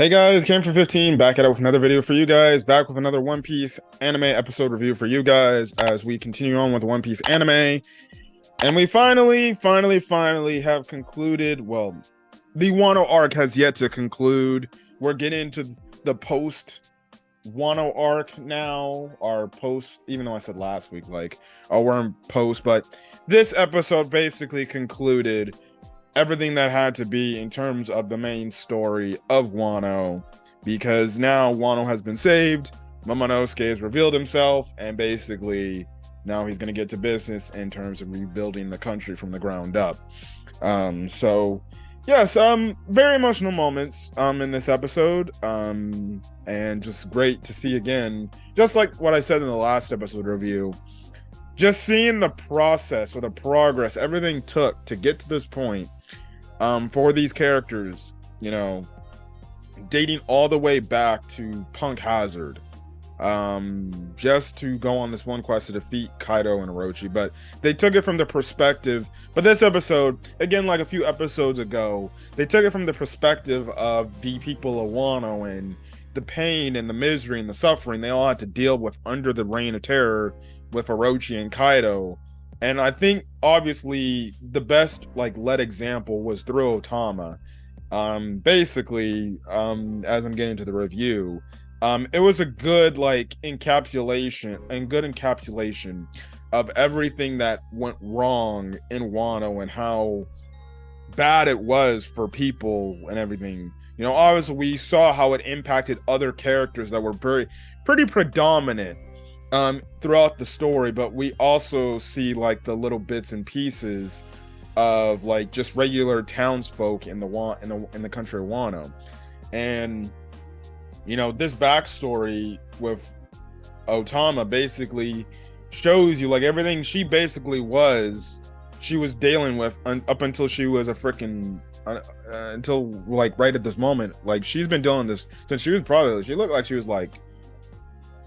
Hey guys, Cam for 15 back at it with another video for you guys, back with another One Piece anime episode review for you guys as we continue on with the One Piece anime. And we finally have concluded, well, the Wano arc has yet to conclude. We're getting into the post Wano arc now, our post, even though I said last week, like, oh, we're in post, but this episode basically concluded everything that had to be in terms of the main story of Wano, because now Wano has been saved, Momonosuke has revealed himself, and basically now he's going to get to business in terms of rebuilding the country from the ground up. So yes, very emotional moments in this episode, and just great to see again, just like what I said in the last episode review, just seeing the process or the progress everything took to get to this point, for these characters, you know, dating all the way back to Punk Hazard, just to go on this one quest to defeat Kaido and Orochi. But they took it from the perspective, but this episode, again, like a few episodes ago, they took it from the perspective of the people of Wano and the pain and the misery and the suffering they all had to deal with under the reign of terror with Orochi and Kaido. And I think obviously the best led example was through Otama. Basically, as I'm getting to the review, it was a good encapsulation of everything that went wrong in Wano and how bad it was for people and everything. You know, obviously we saw how it impacted other characters that were pretty predominant throughout the story, but we also see the little bits and pieces of just regular townsfolk in the country of Wano. And you know, this backstory with Otama basically shows you everything she was dealing with up until she was a freaking until right at this moment. She's been dealing this since she looked like she was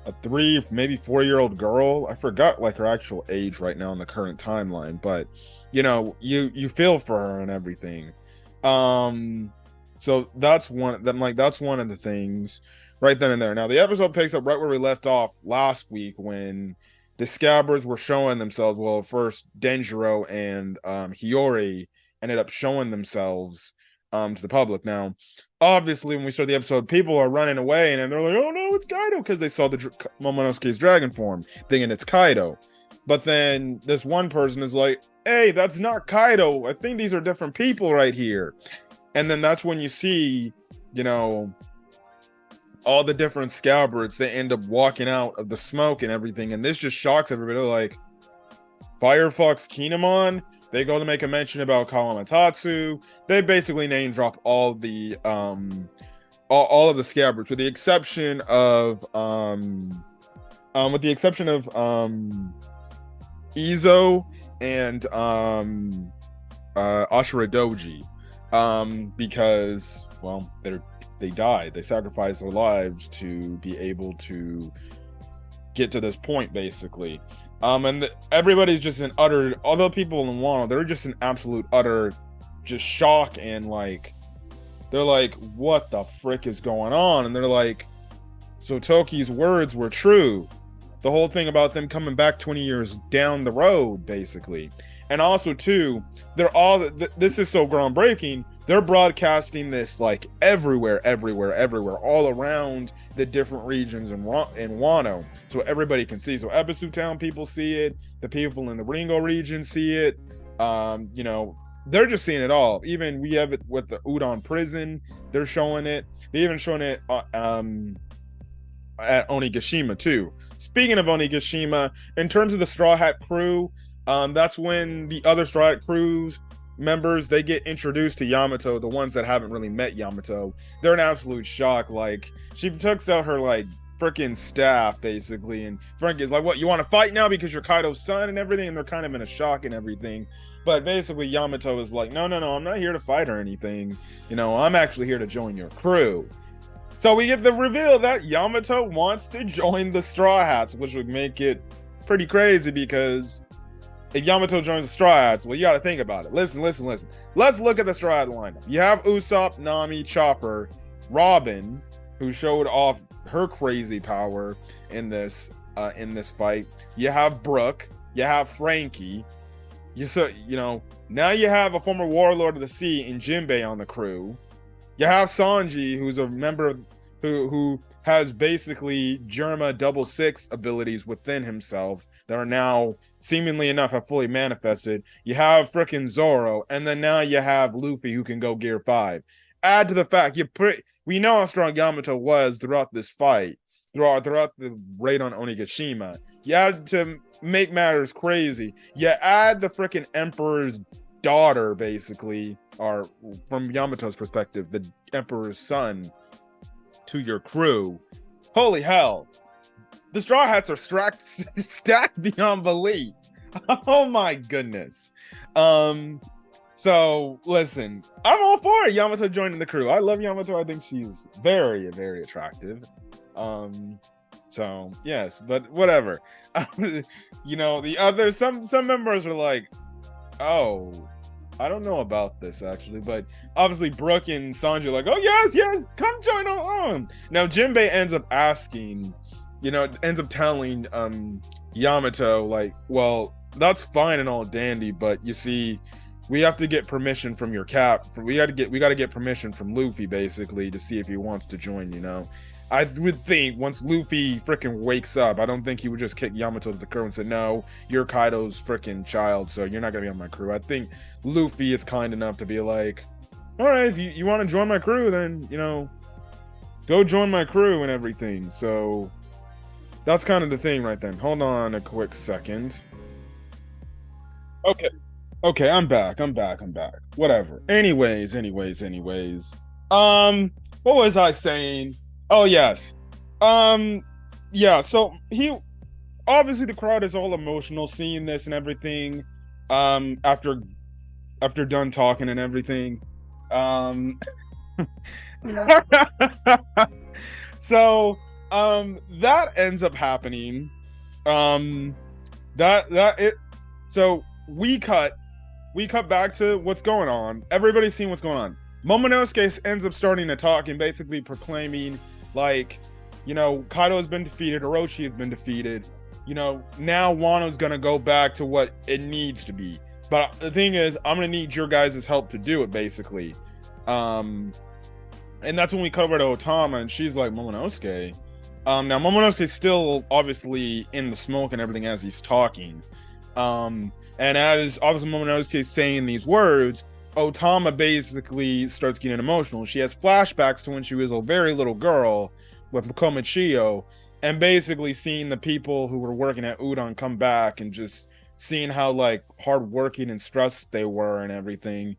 a 3, maybe 4-year-old girl. I forgot her actual age right now in the current timeline, but you know, you feel for her and everything. So that's one of the things right then and there. Now the episode picks up right where we left off last week when the Scabbards were showing themselves. Well, first Denjiro and Hiyori ended up showing themselves to the public. Now obviously when we start the episode, people are running away and they're like, oh no, it's Kaido, because they saw the Momonosuke's dragon form thinking it's Kaido. But then this one person is like, hey, that's not Kaido, I think these are different people right here. And then that's when you see, you know, all the different Scabbards, they end up walking out of the smoke and everything, and this just shocks everybody. Like, Firefox Kinemon, they go to make a mention about Kawamatatsu. They basically name drop all of the Scabbards, with the exception of Izo and Ashiradoji, because, well, they died. They sacrificed their lives to be able to get to this point, basically. And everybody's just in utter, although people in Wano, they're just in absolute utter just shock, and they're like, what the frick is going on? And they're like, so Toki's words were true. The whole thing about them coming back 20 years down the road, basically. And also too, this is so groundbreaking, they're broadcasting this everywhere, all around the different regions in Wano, so everybody can see. So Ebisu Town people see it, the people in the Ringo region see it, you know, they're just seeing it all. Even we have it with the Udon prison, they're showing it. They even showing it at Onigashima too. Speaking of Onigashima, in terms of the Straw Hat crew, that's when the other Straw Hat crews members, they get introduced to Yamato. The ones that haven't really met Yamato, they're in absolute shock. She takes out her freaking staff, basically, and Frank is like, what, you want to fight now because you're Kaido's son and everything? And they're kind of in a shock and everything. But basically Yamato is like, no, I'm not here to fight or anything, you know, I'm actually here to join your crew. So we get the reveal that Yamato wants to join the Straw Hats, which would make it pretty crazy, because if Yamato joins the Straw Hats, well, you got to think about it. Listen. Let's look at the Straw Hat lineup. You have Usopp, Nami, Chopper, Robin, who showed off her crazy power in this fight. You have Brooke, you have Frankie. Now you have a former warlord of the sea in Jinbei on the crew. You have Sanji, who's a member of, who has basically Germa 66 abilities within himself that are now seemingly enough have fully manifested. You have frickin' Zoro, and then now you have Luffy who can go Gear 5. Add to the fact we know how strong Yamato was throughout this fight, throughout the raid on Onigashima. You had to make matters crazy. You add the frickin' Emperor's daughter, basically, or from Yamato's perspective, the Emperor's son, to your crew. Holy hell. The Straw Hats are stacked beyond belief. Oh my goodness. So listen, I'm all for it. Yamato joining the crew. I love Yamato. I think she's very, very attractive. So yes, but whatever. The other some members are like, oh, I don't know about this actually, but obviously Brooke and Sanji are like, oh yes, come join on. Now Jinbei ends up telling Yamato, like, well, that's fine and all dandy, but you see, we have to get permission from your we got to get permission from Luffy basically to see if he wants to join. I would think once Luffy freaking wakes up, I don't think he would just kick Yamato to the curb and say, no, you're Kaido's freaking child, so you're not gonna be on my crew. I think Luffy is kind enough to be like, all right, if you want to join my crew, then go join my crew and everything. So that's kind of the thing right then. Hold on a quick second. Okay, I'm back. Whatever. Anyways. What was I saying? Oh yes. Yeah, so he obviously the crowd is all emotional seeing this and everything. After done talking and everything. So that ends up happening. So we cut back to what's going on. Everybody's seeing what's going on. Momonosuke ends up starting to talk and basically proclaiming, like, Kaido has been defeated, Orochi has been defeated. Now Wano's gonna go back to what it needs to be. But the thing is, I'm gonna need your guys' help to do it, basically. And that's when we covered Otama, and she's like, Momonosuke. Now Momonosuke's still obviously in the smoke and everything as he's talking. And as obviously Momonosuke is saying these words, Otama basically starts getting emotional. She has flashbacks to when she was a very little girl with Komichio, and basically seeing the people who were working at Udon come back and just seeing how like hardworking and stressed they were and everything.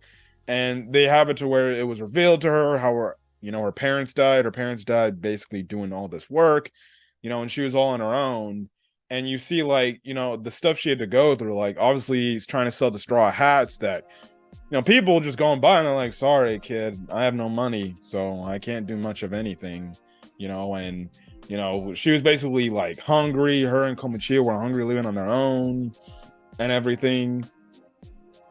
And they have it to where it was revealed to her how her parents died. Her parents died basically doing all this work, and she was all on her own. And you see, like, the stuff she had to go through. Like, obviously, he's trying to sell the straw hats that, people just going by and they're like, sorry, kid, I have no money, so I can't do much of anything, and, she was basically, like, hungry. Her and Komichio were hungry, living on their own and everything,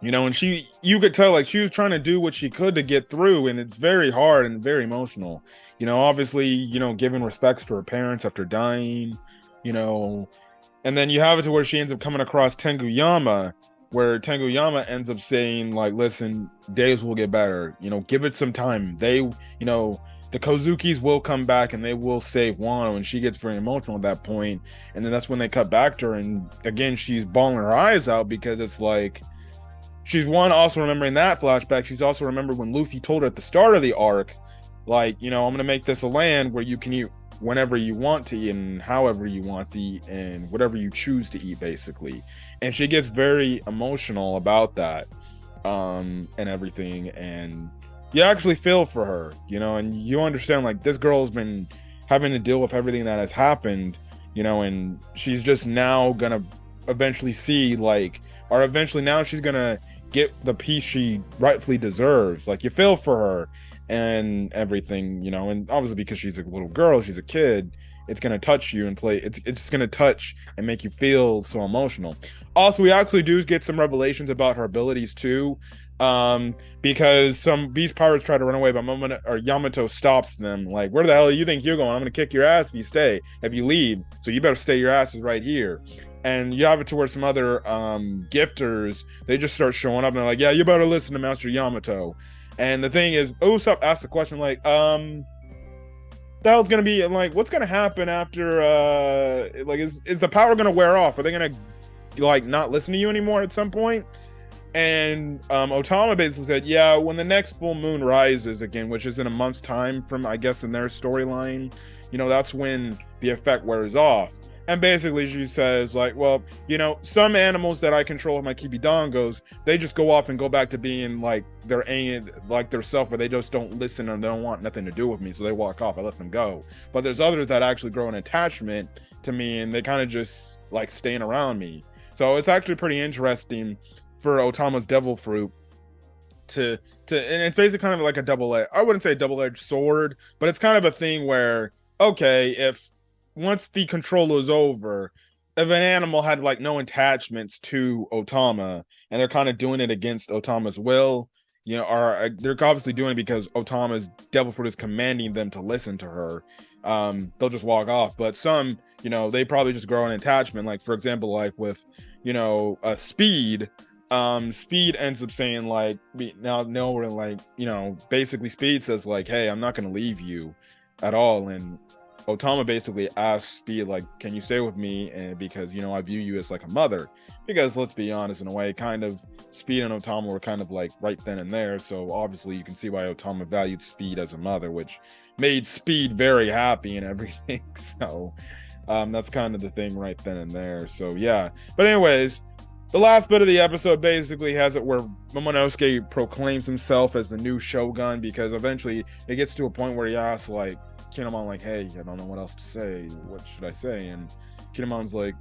and you could tell, like, she was trying to do what she could to get through, and it's very hard and very emotional, obviously, giving respects to her parents after dying, and then you have it to where she ends up coming across Tenguyama, where Tenguyama ends up saying, like, listen, days will get better, give it some time. They, the Kozukis will come back and they will save Wano. And she gets very emotional at that point. And then that's when they cut back to her. And again, she's bawling her eyes out because it's like, she's also remembering that flashback. She's also remembered when Luffy told her at the start of the arc, like, I'm going to make this a land where you can eat whenever you want to eat and however you want to eat and whatever you choose to eat, basically. And she gets very emotional about that and everything, and you actually feel for her, and you understand, like, this girl's been having to deal with everything that has happened, and she's just now gonna eventually see, like, or eventually now she's gonna get the peace she rightfully deserves. Like, you feel for her. and everything, you know, and obviously because she's a little girl, she's a kid, it's gonna touch you and play. It's gonna touch and make you feel so emotional. Also, we actually do get some revelations about her abilities too, because some beast pirates try to run away, but Yamato stops them. Like, where the hell do you think you're going? I'm gonna kick your ass if you stay. If you leave, so you better stay your asses right here. And you have it to where some other gifters, they just start showing up and they're like, yeah, you better listen to Master Yamato. And the thing is, Usopp asked the question like, the hell's gonna be like, what's gonna happen after like is the power gonna wear off? Are they gonna like not listen to you anymore at some point? And Otama basically said, yeah, when the next full moon rises again, which is in a month's time from, I guess, in their storyline, you know, that's when the effect wears off. And basically she says like, well, you know, some animals that I control with my kibidongos, they just go off and go back to being like their self, where they just don't listen and they don't want nothing to do with me, so they walk off. I let them go. But there's others that actually grow an attachment to me and they kind of just like staying around me. So it's actually pretty interesting for Otama's devil fruit to and it's basically kind of like a double-edged, I wouldn't say double-edged sword, but it's kind of a thing where, okay, if once the control is over, if an animal had like no attachments to Otama and they're kind of doing it against Otama's will, you know, or they're obviously doing it because Otama's devil fruit is commanding them to listen to her, they'll just walk off. But some, you know, they probably just grow an attachment. Like, for example, like with, you know, Speed, Speed ends up saying like, no, we're like, you know, basically Speed says like, hey, I'm not gonna leave you at all. And Otama basically asks Speed like, can you stay with me? And because, you know, I view you as like a mother. Because let's be honest, in a way, kind of Speed and Otama were kind of like right then and there. So obviously you can see why Otama valued Speed as a mother, which made Speed very happy and everything. So that's kind of the thing right then and there. So yeah, but anyways, the last bit of the episode basically has it where Momonosuke proclaims himself as the new shogun, because eventually it gets to a point where he asks like Kinemon like, hey, I don't know what else to say, what should I say? And Kinemon's like,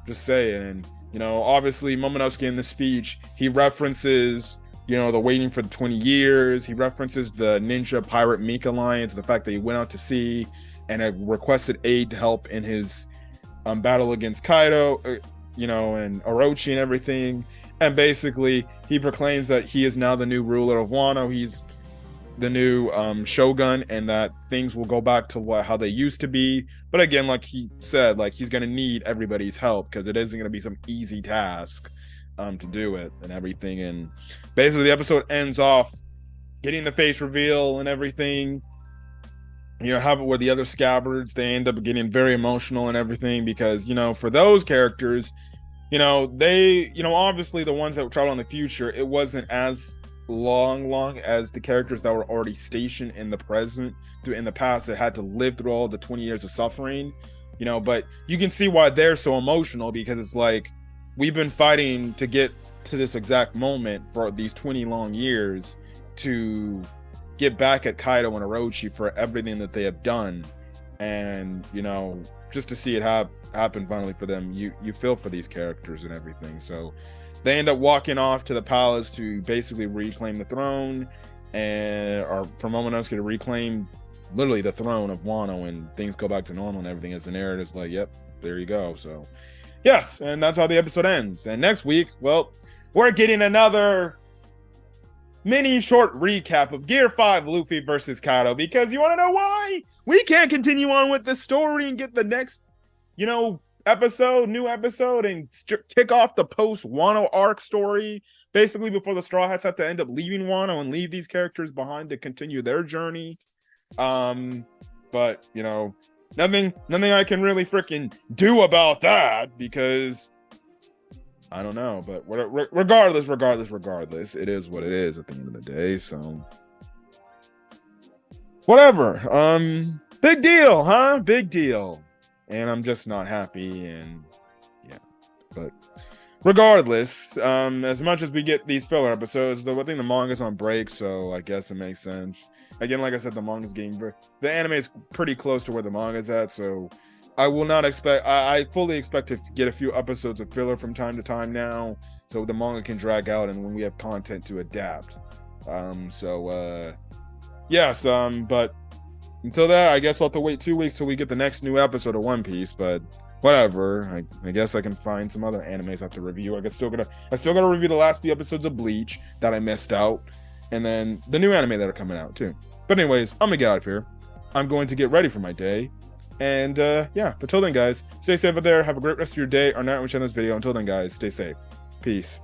just say it. And, you know, obviously Momonosuke in the speech, he references, you know, the waiting for the 20 years, he references the ninja pirate Meek alliance, the fact that he went out to sea and requested aid to help in his battle against Kaido, you know, and Orochi and everything. And basically he proclaims that he is now the new ruler of Wano, he's the new shogun, and that things will go back to how they used to be. But again, like he said, like he's gonna need everybody's help because it isn't gonna be some easy task to do it and everything. And basically the episode ends off getting the face reveal and everything. You know, have it where the other scabbards, they end up getting very emotional and everything, because, you know, for those characters, you know, they, you know, obviously the ones that were traveling in the future, it wasn't as long as the characters that were already stationed in the present, in the past, that had to live through all the 20 years of suffering, you know. But you can see why they're so emotional, because it's like, we've been fighting to get to this exact moment for these 20 long years to get back at Kaido and Orochi for everything that they have done. And, you know, just to see it happen finally for them, you feel for these characters and everything. So they end up walking off to the palace to basically reclaim the throne, and or for Momonosuke to reclaim literally the throne of Wano, and things go back to normal and everything, as the narrative's like, yep, there you go. So yes, and that's how the episode ends. And next week, well, we're getting another mini short recap of Gear 5 Luffy versus Kaido, because you want to know why? We can't continue on with the story and get the next, you know, new episode and kick off the post Wano arc story, basically before the Straw Hats have to end up leaving Wano and leave these characters behind to continue their journey. But, you know, nothing I can really freaking do about that, because I don't know. But regardless, it is what it is at the end of the day. So whatever. Big deal, huh? Big deal. And I'm just not happy, and yeah. But regardless, as much as we get these filler episodes, though, I think the manga's on break, so I guess it makes sense. Again, like I said, the manga's the anime is pretty close to where the manga's at, so I will not expect, I fully expect to get a few episodes of filler from time to time now, so the manga can drag out and when we have content to adapt. So yes, but until that, I guess I'll have to wait 2 weeks till we get the next new episode of One Piece, but whatever. I guess I can find some other animes I have to review. I still gotta review the last few episodes of Bleach that I missed out, and then the new anime that are coming out too. But anyways, I'm gonna get out of here. I'm going to get ready for my day. And yeah, but till then, guys, stay safe out there. Have a great rest of your day or night when you're watching this video. Until then, guys, stay safe. Peace.